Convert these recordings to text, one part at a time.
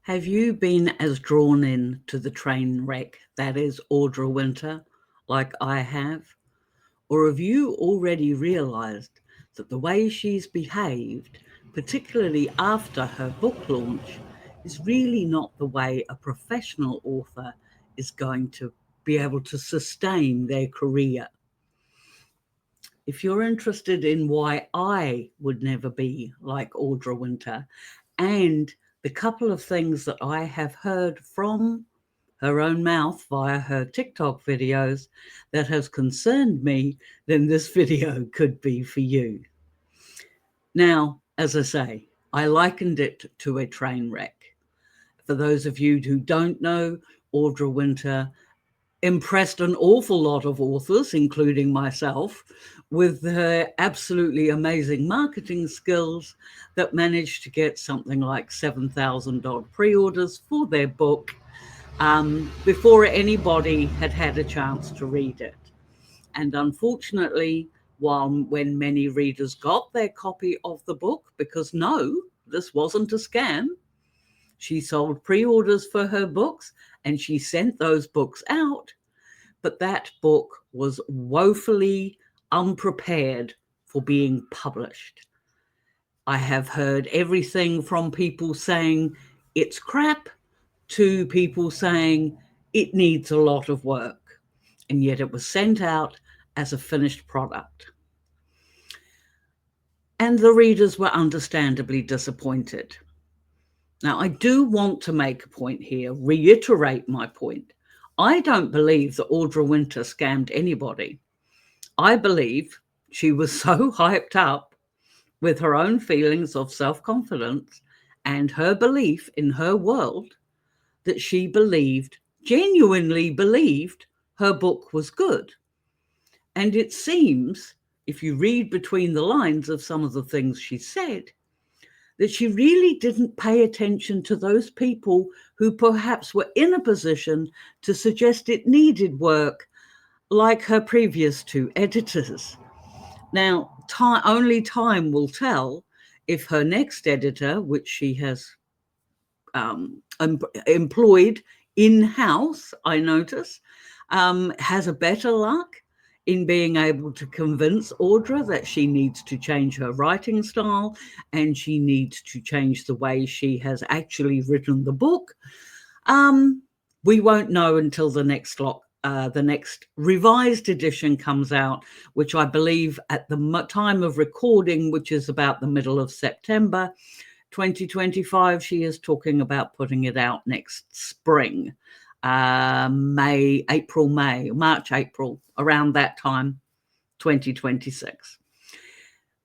Have you been as drawn in to the train wreck that is Audra Winter, like I have? Or have you already realised that the way she's behaved, particularly after her book launch, is really not the way a professional author is going to be able to sustain their career? If you're interested in why I would never be like Audra Winter and the couple of things that I have heard from her own mouth via her TikTok videos that has concerned me, then this video could be for you. Now, as I say, I likened it to a train wreck. For those of you who don't know, Audra Winter impressed an awful lot of authors, including myself, with her absolutely amazing marketing skills that managed to get something like 7,000 odd pre-orders for their book before anybody had had a chance to read it. And unfortunately, when many readers got their copy of the book, because no, this wasn't a scam, she sold pre-orders for her books and she sent those books out, but that book was woefully unprepared for being published. I have heard everything from people saying it's crap to people saying it needs a lot of work, and yet it was sent out as a finished product. And the readers were understandably disappointed. Now, I do want to make a point here, reiterate my point. I don't believe that Audra Winter scammed anybody. I believe she was so hyped up with her own feelings of self-confidence and her belief in her world that she genuinely believed her book was good. And it seems, if you read between the lines of some of the things she said, that she really didn't pay attention to those people who perhaps were in a position to suggest it needed work, like her previous two editors. Now, only time will tell if her next editor, which she has employed in-house, I notice, has a better luck in being able to convince Audra that she needs to change her writing style and she needs to change the way she has actually written the book. We won't know until the next revised edition comes out, which I believe at the time of recording, which is about the middle of September 2025, she is talking about putting it out next spring, March, April, around that time, 2026.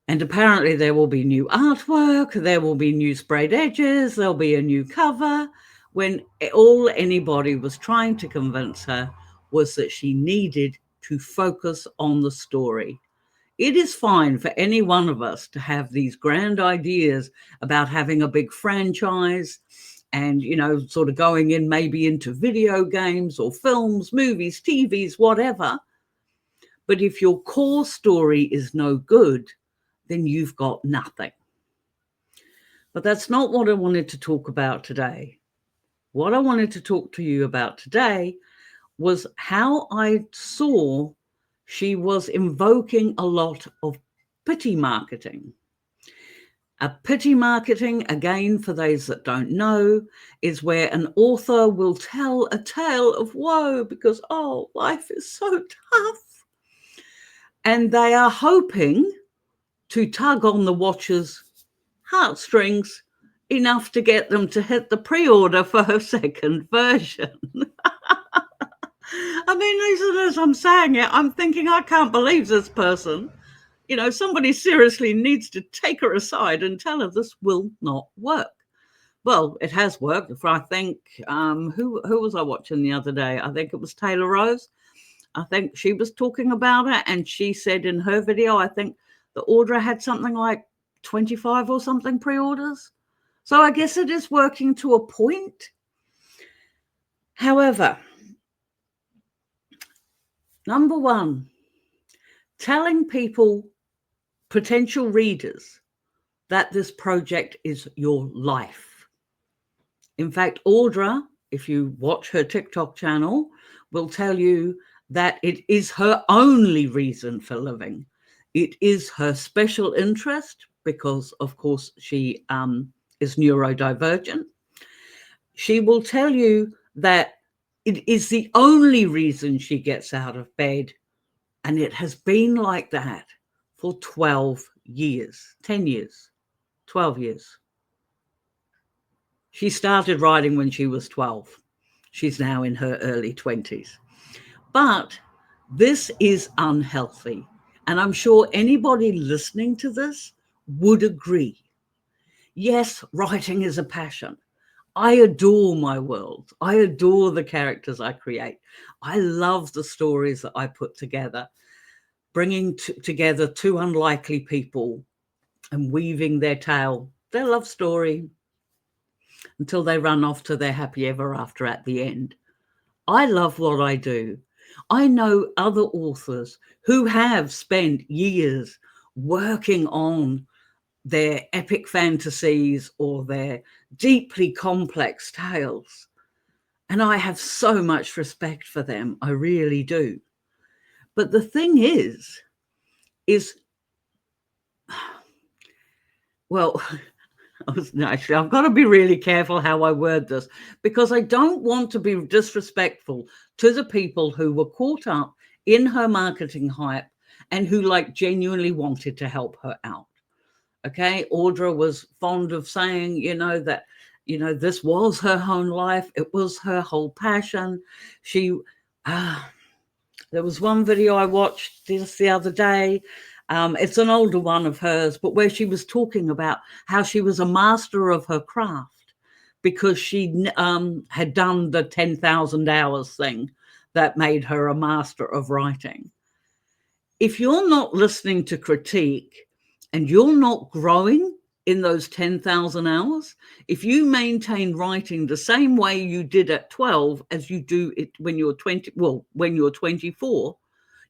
And apparently there will be new artwork, there will be new sprayed edges, there'll be a new cover, when all anybody was trying to convince her was that she needed to focus on the story. It is fine for any one of us to have these grand ideas about having a big franchise and, sort of going in maybe into video games or films, movies, TVs, whatever. But if your core story is no good, then you've got nothing. But that's not what I wanted to talk about today. What I wanted to talk to you about today was how I saw she was invoking a lot of pity marketing. A pity marketing, again, for those that don't know, is where an author will tell a tale of woe because, life is so tough. And they are hoping to tug on the watcher's heartstrings enough to get them to hit the pre-order for her second version. I mean, as I'm saying it, I'm thinking, I can't believe this person. Somebody seriously needs to take her aside and tell her this will not work. Well, it has worked. I think, who was I watching the other day? I think it was Taylor Rose. I think she was talking about it, and she said in her video, I think the Audra had something like 25 or something pre-orders. So I guess it is working to a point. However, number one, telling people, potential readers, that this project is your life In fact, Audra, if you watch her TikTok channel, will tell you that it is her only reason for living. It is her special interest because, of course, she is neurodivergent. She will tell you that it is the only reason she gets out of bed. And it has been like that for 12 years, 10 years, 12 years. She started writing when she was 12. She's now in her early 20s. But this is unhealthy. And I'm sure anybody listening to this would agree. Yes, writing is a passion. I adore my world. I adore the characters I create. I love the stories that I put together, bringing together two unlikely people and weaving their tale, their love story, until they run off to their happy ever after at the end. I love what I do. I know other authors who have spent years working on their epic fantasies or their deeply complex tales. And I have so much respect for them. I really do. But the thing is, well, actually, I've got to be really careful how I word this, because I don't want to be disrespectful to the people who were caught up in her marketing hype and who genuinely wanted to help her out. Okay. Audra was fond of saying, that, this was her own life. It was her whole passion. There was one video I watched just the other day. It's an older one of hers, but where she was talking about how she was a master of her craft because she had done the 10,000 hours thing that made her a master of writing. If you're not listening to critique and you're not growing in those 10,000 hours, if you maintain writing the same way you did at 12 as you do it when you're 20, when you're 24,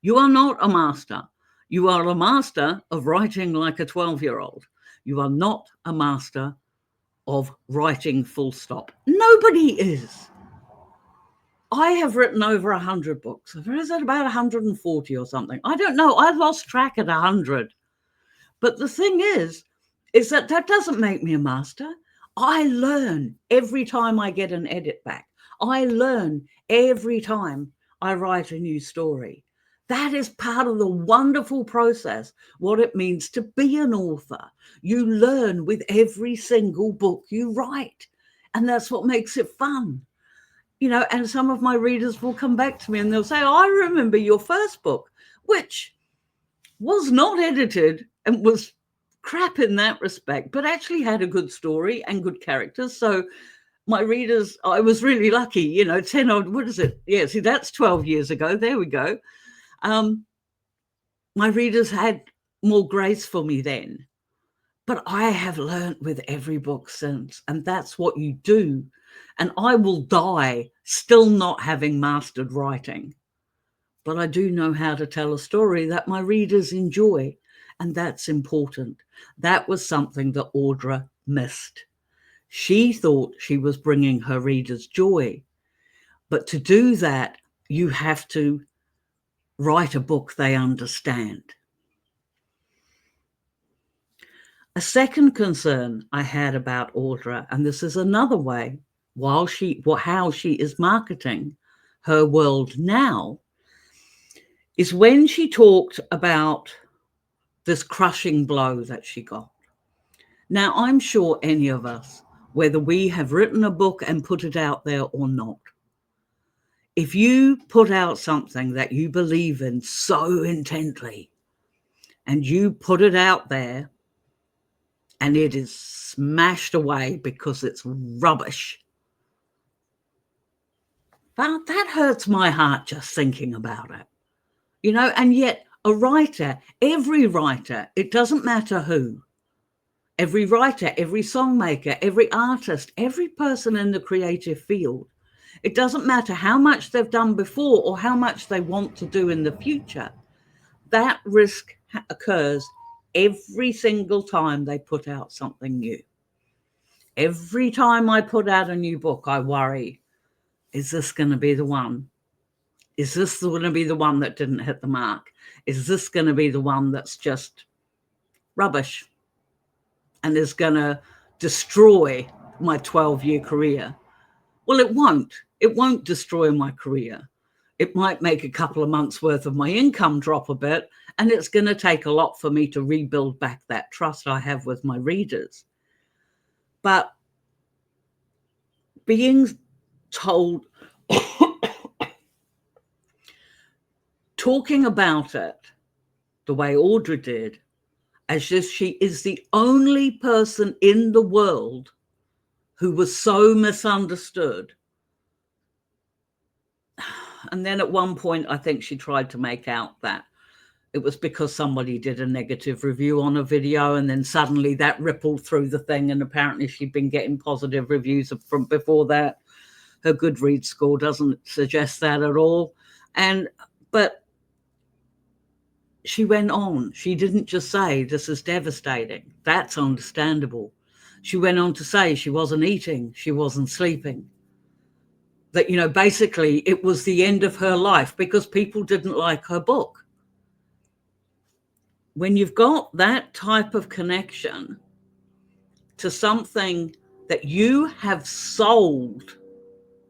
you are not a master. You are a master of writing like a 12-year-old. You are not a master of writing full stop. Nobody is. I have written over 100 books. Is it about 140 or something? I don't know. I lost track at 100. But the thing is that doesn't make me a master. I learn every time I get an edit back. I learn every time I write a new story. That is part of the wonderful process, what it means to be an author. You learn with every single book you write. And that's what makes it fun. And some of my readers will come back to me and they'll say, I remember your first book, which was not edited and was crap in that respect, but actually had a good story and good characters. So my readers, I was really lucky, 10 odd, what is it? Yeah, see, that's 12 years ago. There we go. My readers had more grace for me then, but I have learned with every book since, and that's what you do. And I will die still not having mastered writing, but I do know how to tell a story that my readers enjoy, and that's important. That was something that Audra missed. She thought she was bringing her readers joy, but to do that, you have to write a book they understand. A second concern I had about Audra, and this is another way how she is marketing her world now, is when she talked about this crushing blow that she got. Now, I'm sure any of us, whether we have written a book and put it out there or not, if you put out something that you believe in so intently and you put it out there and it is smashed away because it's rubbish, well, that hurts my heart just thinking about it. And yet a writer, every writer, it doesn't matter who, every writer, every songmaker, every artist, every person in the creative field, it doesn't matter how much they've done before or how much they want to do in the future. That risk occurs every single time they put out something new. Every time I put out a new book, I worry, is this going to be the one? Is this going to be the one that didn't hit the mark? Is this going to be the one that's just rubbish and is going to destroy my 12-year career? Well, it won't. It won't destroy my career. It might make a couple of months worth of my income drop a bit, and it's going to take a lot for me to rebuild back that trust I have with my readers. But being told, talking about it the way Audra did, as if she is the only person in the world who was so misunderstood. And then at one point, I think she tried to make out that it was because somebody did a negative review on a video, and then suddenly that rippled through the thing, and apparently she'd been getting positive reviews from before that. Her Goodreads score doesn't suggest that at all. But she went on. She didn't just say, this is devastating. That's understandable. She went on to say she wasn't eating, she wasn't sleeping. That, basically it was the end of her life because people didn't like her book. When you've got that type of connection to something that you have sold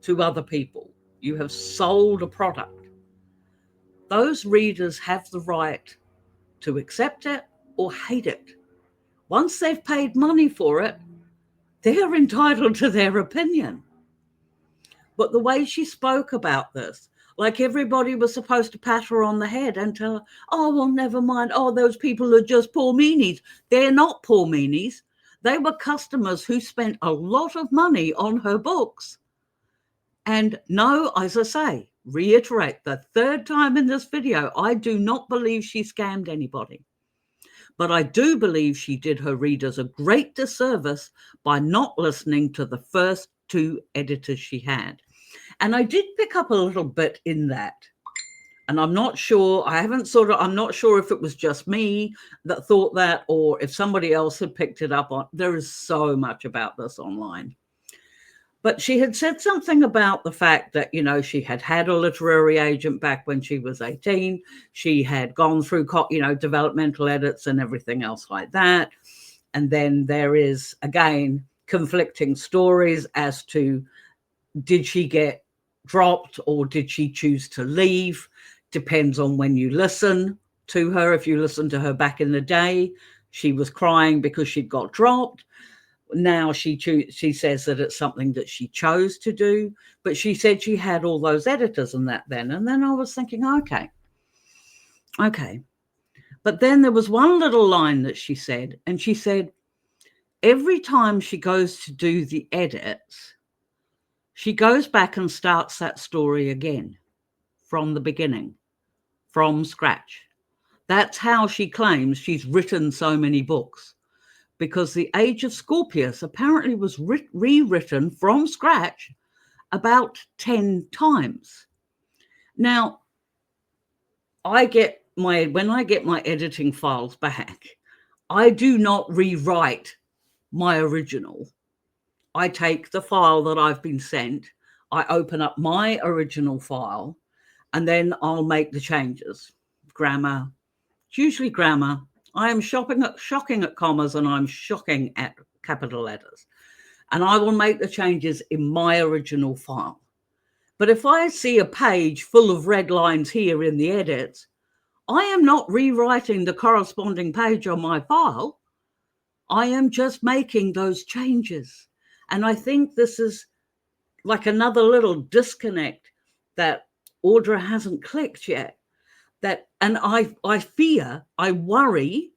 to other people, you have sold a product, those readers have the right to accept it or hate it. Once they've paid money for it, they're entitled to their opinion. But the way she spoke about this, like everybody was supposed to pat her on the head and tell her, oh, well, never mind. Oh, those people are just poor meanies. They're not poor meanies. They were customers who spent a lot of money on her books. And no, as I say, reiterate the third time in this video, I do not believe she scammed anybody. But I do believe she did her readers a great disservice by not listening to the first two editors she had. And I did pick up a little bit in that. And I'm not sure, I'm not sure if it was just me that thought that or if somebody else had picked it up on. There is so much about this online. But she had said something about the fact that, she had had a literary agent back when she was 18. She had gone through, developmental edits and everything else like that. And then there is, again, conflicting stories as to, did she get dropped or did she choose to leave? Depends on when you listen to her. If you listen to her back in the day, she was crying because she'd got dropped. Now she says that it's something that she chose to do, but she said she had all those editors and that then. And then I was thinking, okay. But then there was one little line that she said, and she said, every time she goes to do the edits, she goes back and starts that story again from the beginning, from scratch. That's how she claims she's written so many books, because The Age of Scorpius apparently was rewritten from scratch about 10 times. Now, when I get my editing files back, I do not rewrite my original. I take the file that I've been sent, I open up my original file, and then I'll make the changes. Grammar, it's usually grammar. I am shocking at commas and I'm shocking at capital letters. And I will make the changes in my original file. But if I see a page full of red lines here in the edits, I am not rewriting the corresponding page on my file. I am just making those changes. And I think this is like another little disconnect that Audra hasn't clicked yet. And I worry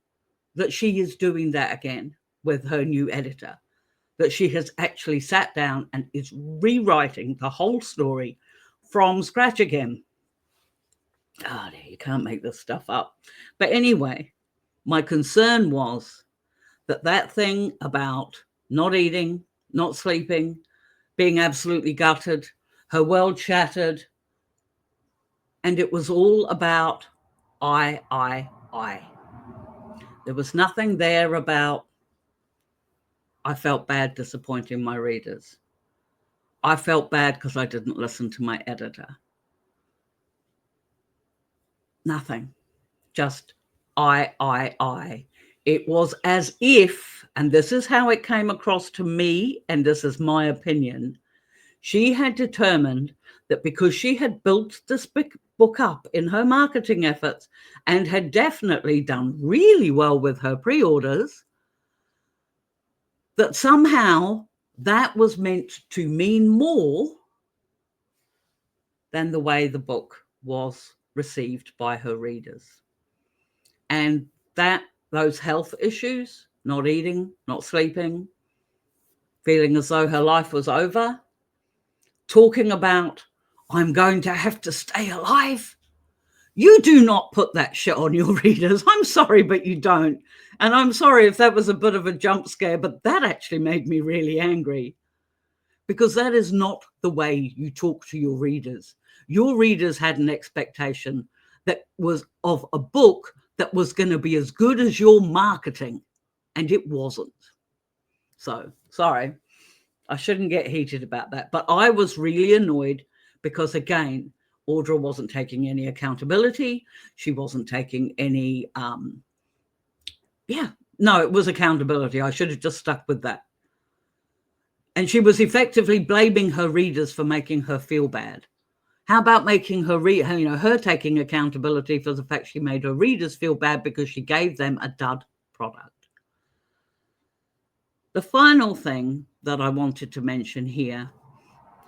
that she is doing that again with her new editor, that she has actually sat down and is rewriting the whole story from scratch again. You can't make this stuff up. But anyway, my concern was that thing about not eating, not sleeping, being absolutely gutted, her world shattered, and it was all about I. There was nothing there about I felt bad disappointing my readers. I felt bad because I didn't listen to my editor. Nothing. Just I. It was as if, and this is how it came across to me, and this is my opinion, she had determined that because she had built this big book up in her marketing efforts and had definitely done really well with her pre-orders, that somehow that was meant to mean more than the way the book was received by her readers. And that those health issues, not eating, not sleeping, feeling as though her life was over, talking about, I'm going to have to stay alive. You do not put that shit on your readers. I'm sorry, but you don't. And I'm sorry if that was a bit of a jump scare, but that actually made me really angry, because that is not the way you talk to your readers. Your readers had an expectation that was of a book that was going to be as good as your marketing, and it wasn't. So, sorry, I shouldn't get heated about that. But I was really annoyed because, again, Audra wasn't taking any accountability. She wasn't taking any, it was accountability. I should have just stuck with that. And she was effectively blaming her readers for making her feel bad. How about making her taking accountability for the fact she made her readers feel bad because she gave them a dud product? The final thing that I wanted to mention here,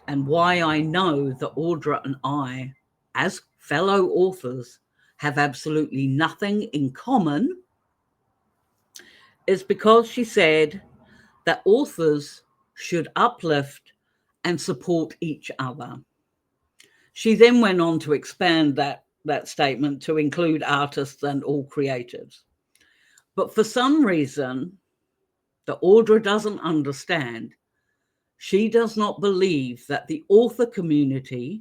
and why I know that Audra and I, as fellow authors, have absolutely nothing in common, is because she said that authors should uplift and support each other. She then went on to expand that statement to include artists and all creatives. But for some reason that Audra doesn't understand, she does not believe that the author community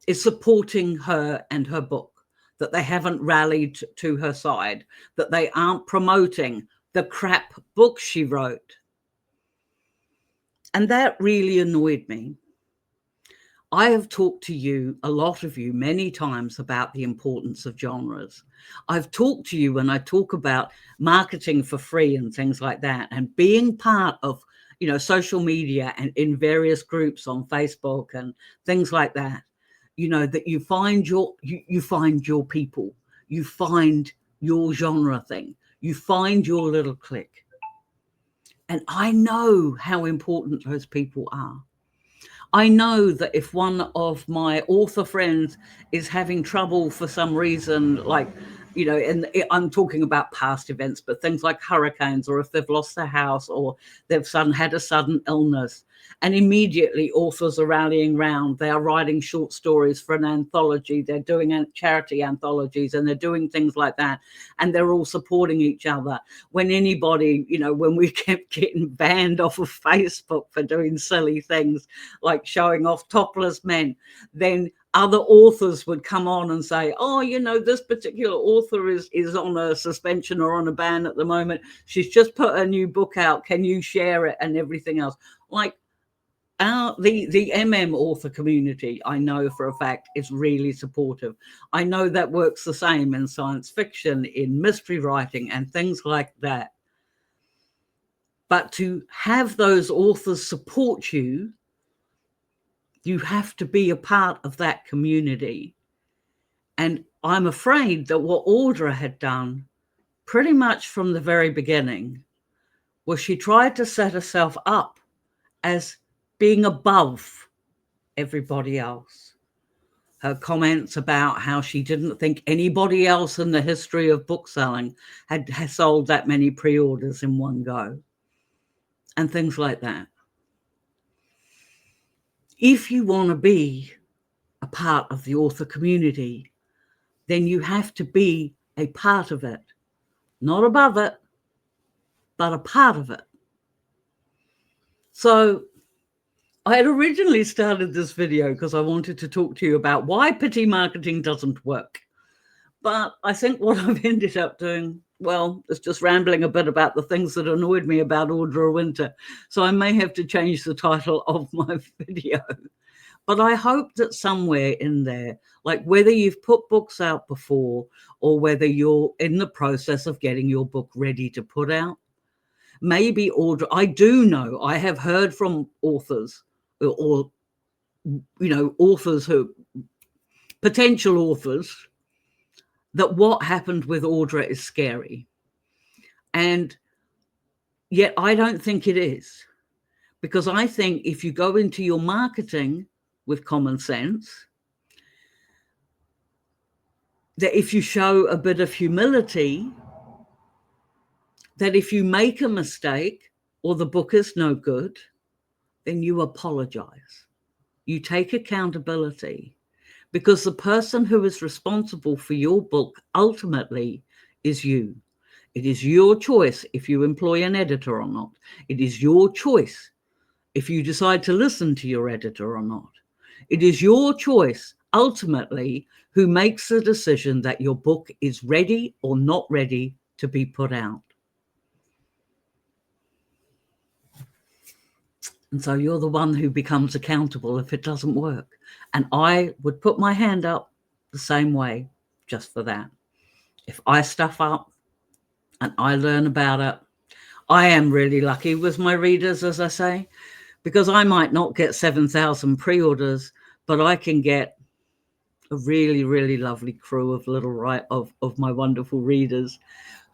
is supporting her and her book, that they haven't rallied to her side, that they aren't promoting the crap book she wrote. And that really annoyed me. I have talked to you, a lot of you, many times about the importance of genres. I've talked to you when I talk about marketing for free and things like that, and being part of, social media and in various groups on Facebook and things like that, that you find you find your people, you find your genre thing, you find your little clique. And I know how important those people are. I know that if one of my author friends is having trouble for some reason, like, and I'm talking about past events, but things like hurricanes, or if they've lost their house, or they've had a sudden illness, and immediately authors are rallying round. They are writing short stories for an anthology. They're doing charity anthologies, and they're doing things like that. And they're all supporting each other. When anybody, when we kept getting banned off of Facebook for doing silly things like showing off topless men, then other authors would come on and say, oh, this particular author is on a suspension or on a ban at the moment. She's just put a new book out. Can you share it? And everything else. Like, the MM author community, I know for a fact, is really supportive. I know that works the same in science fiction, in mystery writing, and things like that. But to have those authors support you, you have to be a part of that community. And I'm afraid that what Audra had done pretty much from the very beginning was she tried to set herself up as being above everybody else. Her comments about how she didn't think anybody else in the history of book selling had sold that many pre-orders in one go, and things like that. If you want to be a part of the author community, then you have to be a part of it. Not above it, but a part of it. So I had originally started this video because I wanted to talk to you about why pity marketing doesn't work. But I think what I've ended up doing well, it's just rambling a bit about the things that annoyed me about Audra Winter. So I may have to change the title of my video. But I hope that somewhere in there, like whether you've put books out before or whether you're in the process of getting your book ready to put out, maybe Audra, I do know, I have heard from authors or authors who, potential authors, that what happened with Audra is scary. And yet I don't think it is, because I think if you go into your marketing with common sense, that if you show a bit of humility, that if you make a mistake or the book is no good, then you apologize. You take accountability, because the person who is responsible for your book ultimately is you. It is your choice if you employ an editor or not. It is your choice if you decide to listen to your editor or not. It is your choice ultimately who makes the decision that your book is ready or not ready to be put out. And so you're the one who becomes accountable if it doesn't work. And I would put my hand up the same way just for that. If I stuff up and I learn about it, I am really lucky with my readers, as I say, because I might not get 7,000 pre-orders, but I can get a really, really lovely crew of of my wonderful readers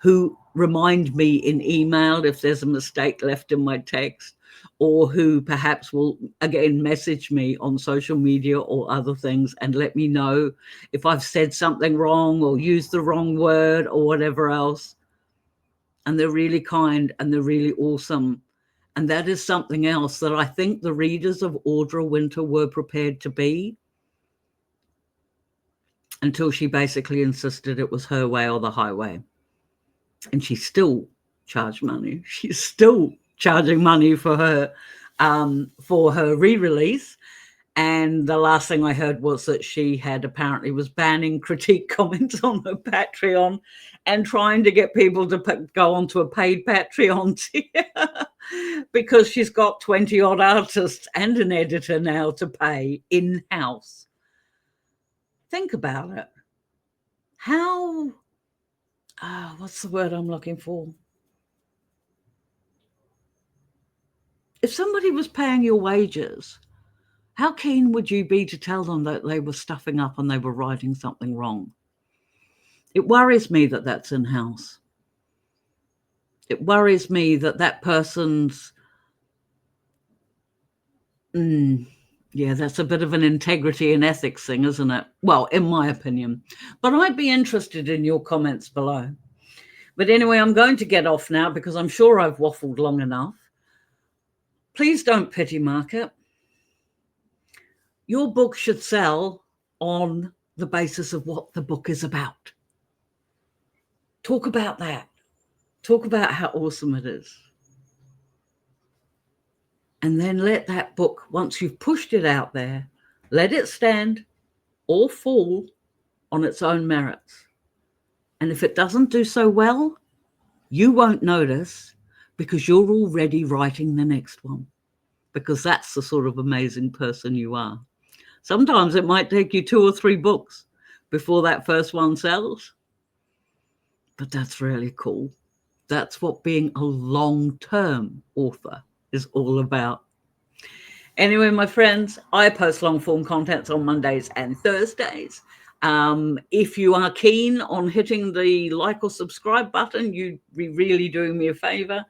who remind me in email if there's a mistake left in my text, or who perhaps will again message me on social media or other things and let me know if I've said something wrong or used the wrong word or whatever else. And they're really kind and they're really awesome. And that is something else that I think the readers of Audra Winter were prepared to be, until she basically insisted it was her way or the highway. And she still charged money. She's still charging money for her re-release. And the last thing I heard was that she had apparently was banning critique comments on her Patreon and trying to get people to go onto a paid Patreon tier because she's got 20 odd artists and an editor now to pay in-house. Think about it. How, what's the word I'm looking for? If somebody was paying your wages, how keen would you be to tell them that they were stuffing up and they were writing something wrong? It worries me that that's in-house. It worries me that that person's, yeah, that's a bit of an integrity and ethics thing, isn't it? Well, in my opinion. But I'd be interested in your comments below. But anyway, I'm going to get off now because I'm sure I've waffled long enough. Please don't pity market. Your book should sell on the basis of what the book is about. Talk about that. Talk about how awesome it is. And then let that book, once you've pushed it out there, let it stand or fall on its own merits. And if it doesn't do so well, you won't notice because you're already writing the next one, because that's the sort of amazing person you are. Sometimes it might take you 2 or 3 books before that first one sells, but that's really cool. That's what being a long-term author is all about. Anyway, my friends, I post long-form contents on Mondays and Thursdays. If you are keen on hitting the like or subscribe button, you'd be really doing me a favor.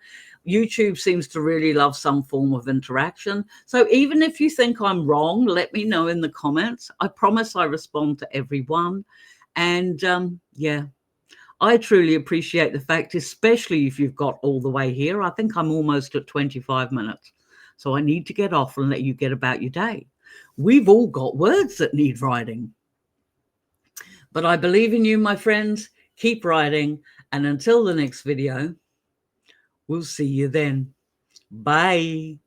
YouTube seems to really love some form of interaction. So even if you think I'm wrong, let me know in the comments. I promise I respond to everyone. And yeah, I truly appreciate the fact, especially if you've got all the way here. I think I'm almost at 25 minutes. So I need to get off and let you get about your day. We've all got words that need writing. But I believe in you, my friends. Keep writing. And until the next video, we'll see you then. Bye.